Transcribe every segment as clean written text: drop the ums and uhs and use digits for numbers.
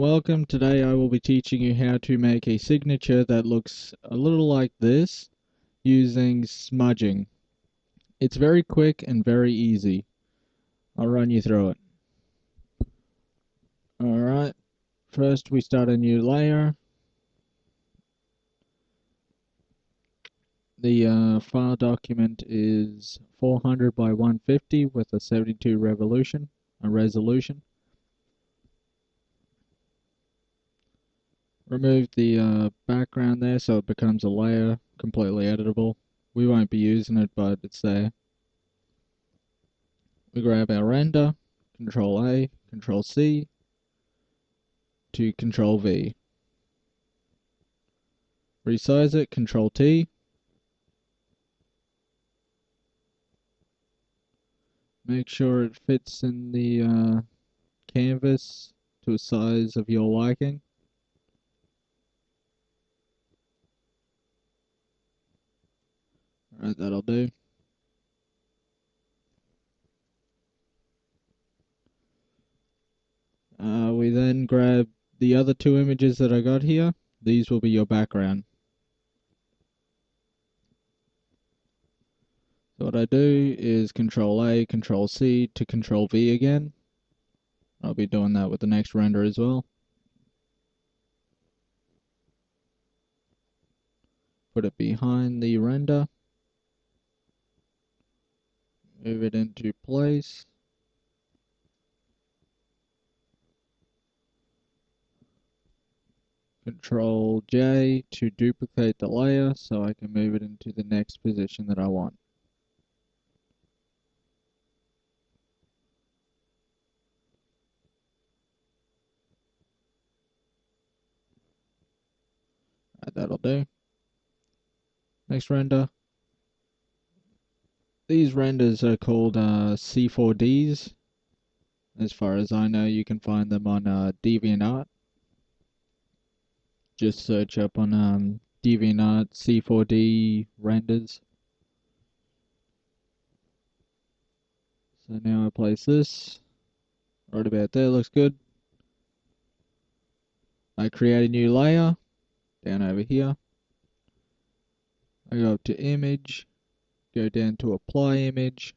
welcome. Today I will be teaching you how to make a signature that looks a little like this using smudging. It's very quick and very easy. I'll run you through it. Alright, first we start a new layer. The file document is 400 by 150 with a 72 resolution. Remove the background there so it becomes a layer, completely editable. We won't be using it, but it's there. We grab our render, Control A, Control C to Control V. Resize it, Control T. Make sure it fits in the canvas to a size of your liking. Alright, that'll do. We then grab the other two images that I got here. These will be your background. So what I do is Control A, Control C to Control V again. I'll be doing that with the next render as well. Put it behind the render. Move it into place. Control J to duplicate the layer so I can move it into the next position that I want. Right, that'll do. Next render. These renders are called C4Ds. As far as I know, you can find them on DeviantArt. Just search up on DeviantArt C4D renders. So now I place this right about there, looks good. I create a new layer down over here. I go up to image, go down to apply image,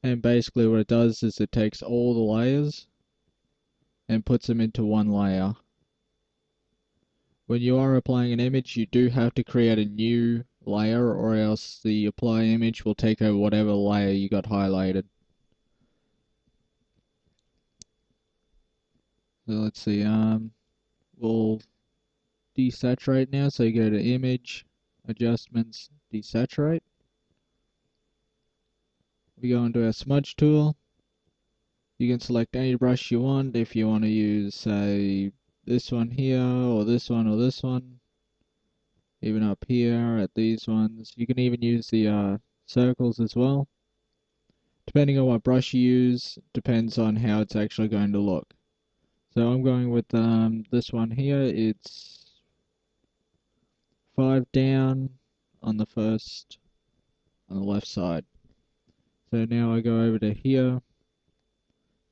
and basically what it does is it takes all the layers and puts them into one layer. When you are applying an image, you do have to create a new layer, or else the apply image will take over whatever layer you got highlighted. So let's see, we'll desaturate now, so you go to image, adjustments, desaturate. We go into our smudge tool. You can select any brush you want. If you want to use, say, this one here, or this one, or this one, even up here at these ones. You can even use the circles as well. Depending on what brush you use, depends on how it's actually going to look. So I'm going with this one here. It's 5 down on the left side. So now I go over to here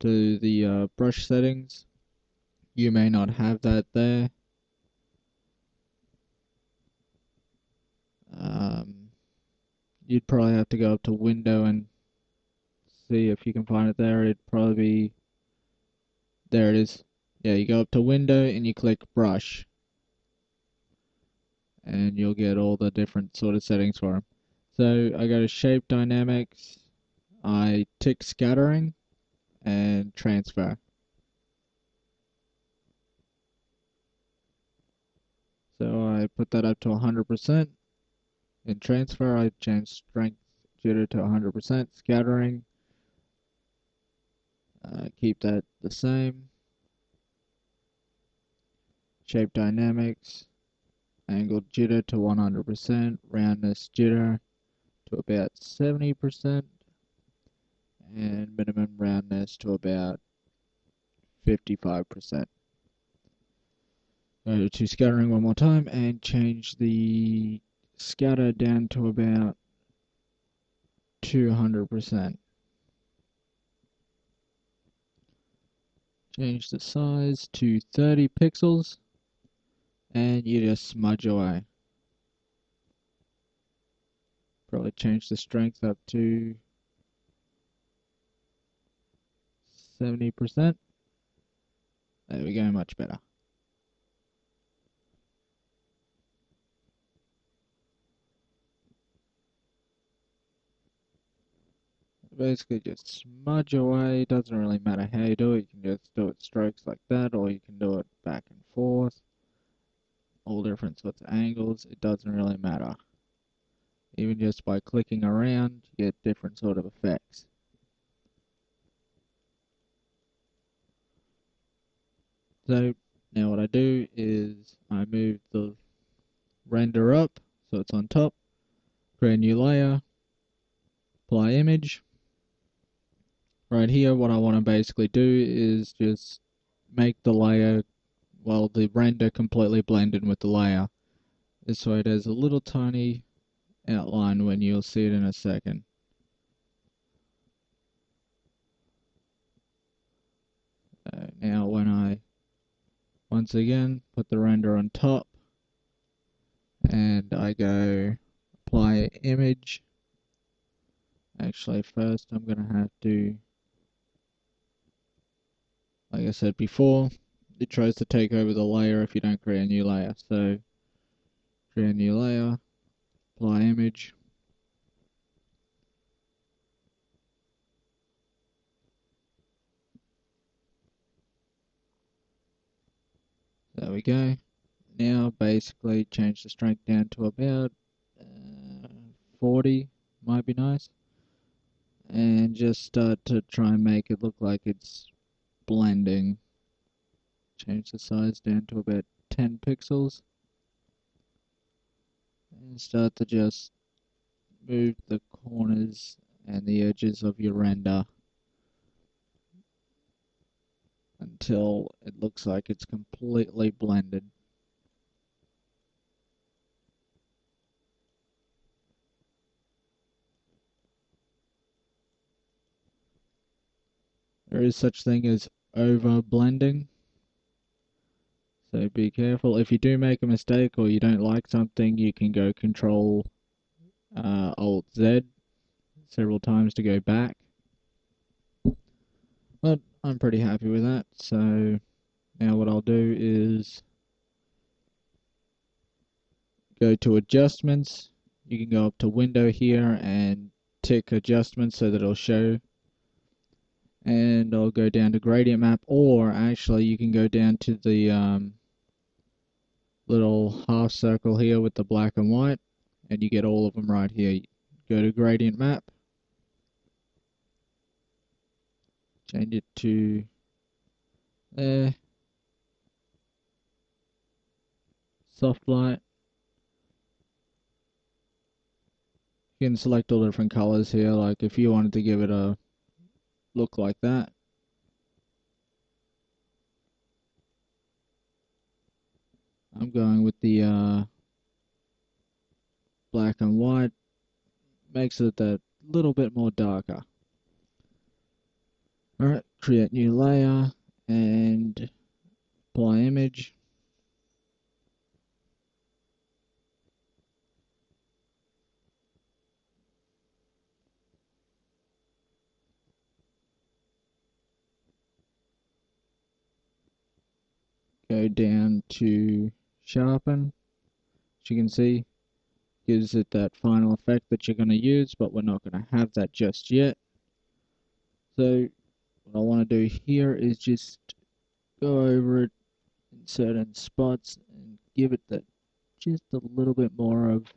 to the brush settings. You may not have that there. You'd probably have to go up to window and see if you can find it there. It'd probably be, there it is. Yeah, you go up to window and you click brush, and you'll get all the different sort of settings for them. So I go to shape dynamics, I tick scattering and transfer. So I put that up to 100%. In transfer, I change strength jitter to 100%. Scattering, keep that the same. Shape dynamics, angle jitter to 100%. Roundness jitter to about 70%. And minimum roundness to about 55%. Go to scattering one more time and change the scatter down to about 200%. Change the size to 30 pixels and you just smudge away. Probably change the strength up to 70%. There we go, much better. Basically just smudge away, doesn't really matter how you do it, you can just do it strokes like that, or you can do it back and forth, all different sorts of angles, it doesn't really matter. Even just by clicking around, you get different sort of effects. So now what I do is I move the render up, so it's on top, create a new layer, apply image. Right here, what I want to basically do is just make the layer, well, the render completely blended with the layer. This way there's a little tiny outline when you'll see it in a second. Now when I, once again, put the render on top, and I go apply image. Actually, first I'm going to have to, like I said before, it tries to take over the layer if you don't create a new layer. So, create a new layer, apply image. There we go. Now, basically, change the strength down to about 40, might be nice. And just start to try and make it look like it's blending. Change the size down to about 10 pixels. And start to just move the corners and the edges of your render until it looks like it's completely blended. There is such thing as over blending, so be careful. If you do make a mistake or you don't like something, you can go Control Alt Z several times to go back. But I'm pretty happy with that, so now what I'll do is go to adjustments. You can go up to window here and tick adjustments so that it'll show. And I'll go down to gradient map, or actually you can go down to the little half circle here with the black and white, and you get all of them right here. Go to gradient map, change it to there, soft light. You can select all different colors here, like if you wanted to give it a look like that. I'm going with the black and white, makes it a little bit more darker. Alright, create new layer and apply image. Go down to sharpen. As you can see, gives it that final effect that you're going to use, but we're not going to have that just yet. So what I want to do here is just go over it in certain spots and give it that just a little bit more of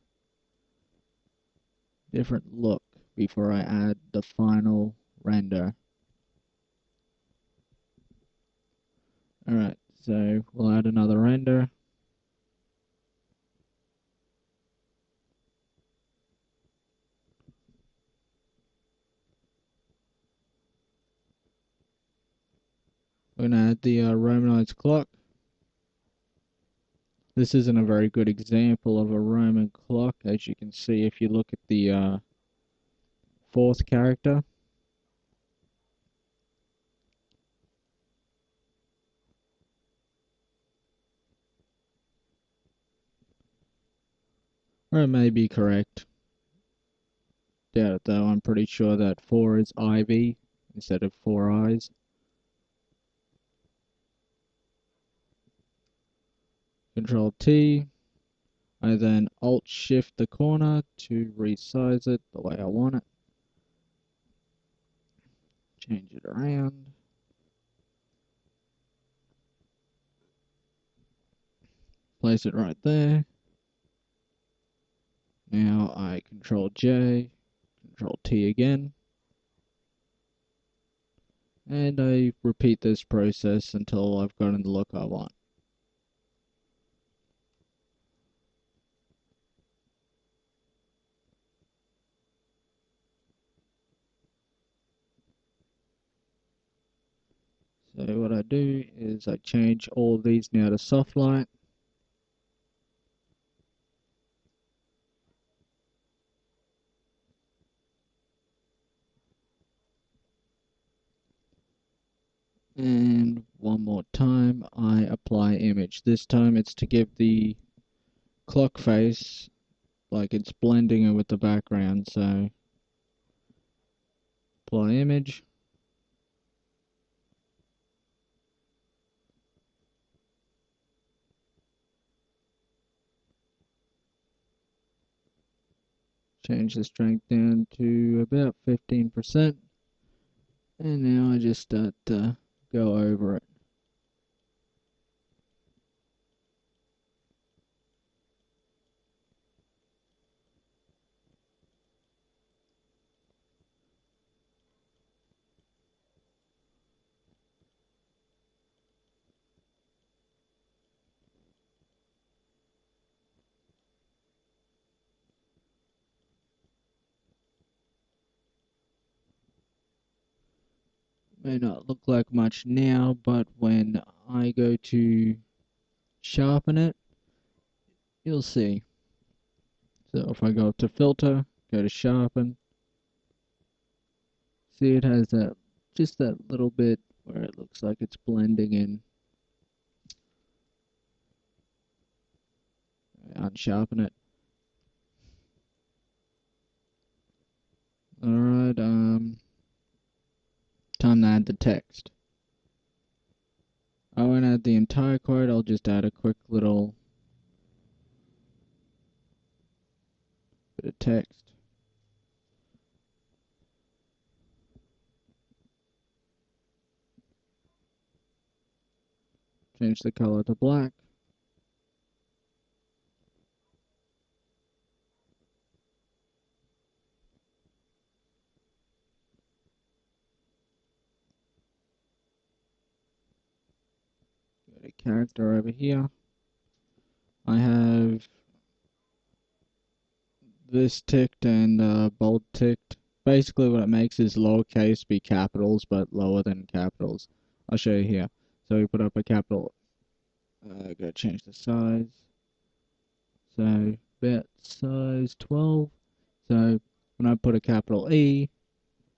different look before I add the final render. Alright, so we'll add another render. We're going to add the Romanized clock. This isn't a very good example of a Roman clock, as you can see if you look at the fourth character. Or it may be correct. Doubt it though, I'm pretty sure that 4 is IV instead of 4 I's. Control T. I then Alt Shift the corner to resize it the way I want it. Change it around. Place it right there. Now I Control J, Control T again. And I repeat this process until I've gotten the look I want. So what I do is I change all of these now to soft light. And one more time I apply image. This time it's to give the clock face like it's blending it with the background. So apply image. Change the strength down to about 15%. And now I just start to go over it. May not look like much now, but when I go to sharpen it, you'll see. So if I go up to filter, go to sharpen, see it has that, just that little bit where it looks like it's blending in. Unsharpen it. Alright, time to add the text. I won't add the entire quote, I'll just add a quick little bit of text. Change the color to black. Got a character over here. I have this ticked and bold ticked. Basically what it makes is lowercase be capitals, but lower than capitals. I'll show you here. So we put up a capital, gotta change the size. So about size 12. So when I put a capital E,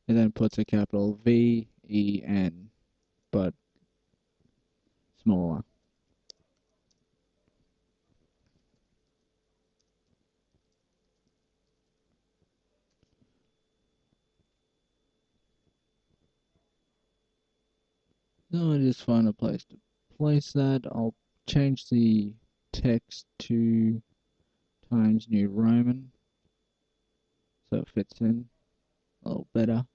it then puts a capital V, E, N, but smaller. So I just find a place to place that. I'll change the text to Times New Roman so it fits in a little better.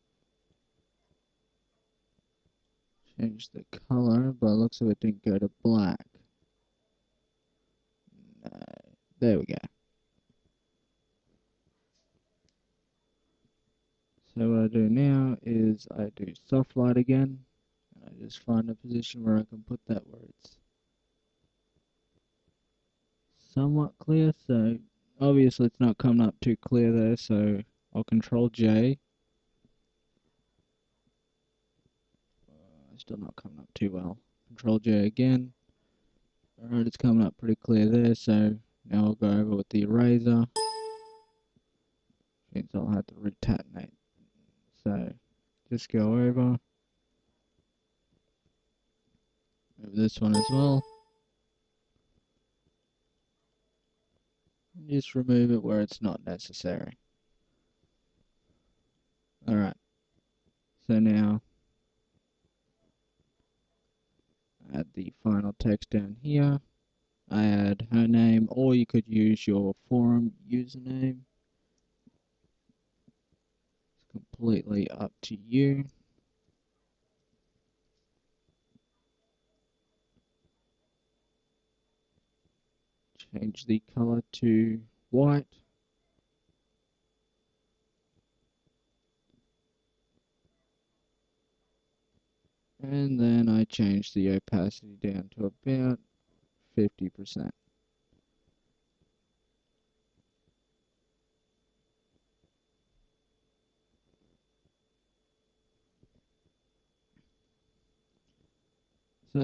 Change the color, but it looks like it didn't go to black. No, there we go. So what I do now is I do soft light again, and I just find a position where I can put that where it's somewhat clear. So obviously it's not coming up too clear there, so I'll Control J. Still not coming up too well. Control J again. Alright, it's coming up pretty clear there, so now I'll go over with the eraser. Means I'll have to retatnate. So just go over this one as well. Just remove it where it's not necessary. Alright, so now add the final text down here. I add her name, or you could use your forum username. It's completely up to you. Change the color to white. And then I change the opacity down to about 50%. So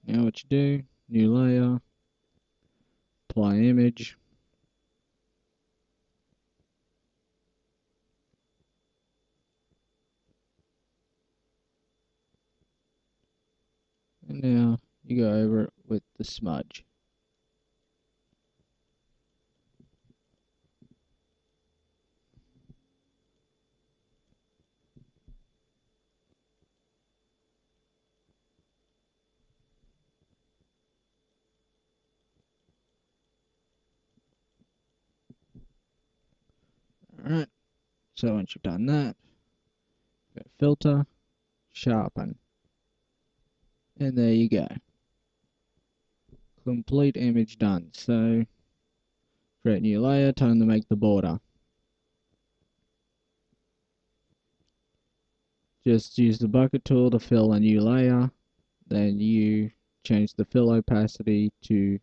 now what you do, new layer, apply image, and now you go over it with the smudge. Alright, so once you've done that, go filter, sharpen, and there you go. Complete image done. So create new layer, time to make the border. Just use the bucket tool to fill a new layer, then you change the fill opacity to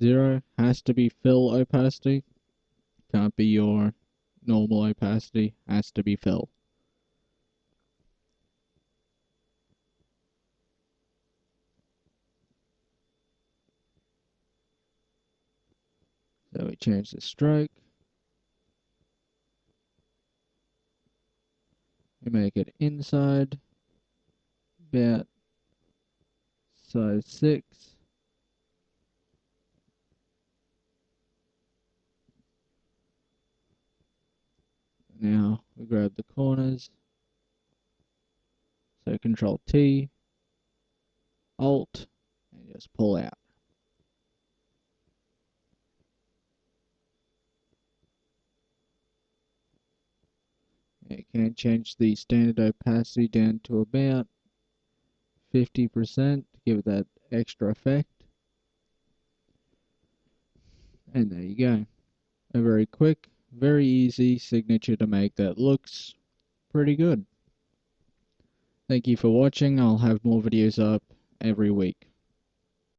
0. Has to be fill opacity, can't be your normal opacity, has to be fill. So we change the stroke, we make it inside, about size 6. Now we grab the corners, so Control T, Alt, and just pull out. You can change the standard opacity down to about 50% to give it that extra effect. And there you go. A very quick, very easy signature to make that looks pretty good. Thank you for watching. I'll have more videos up every week.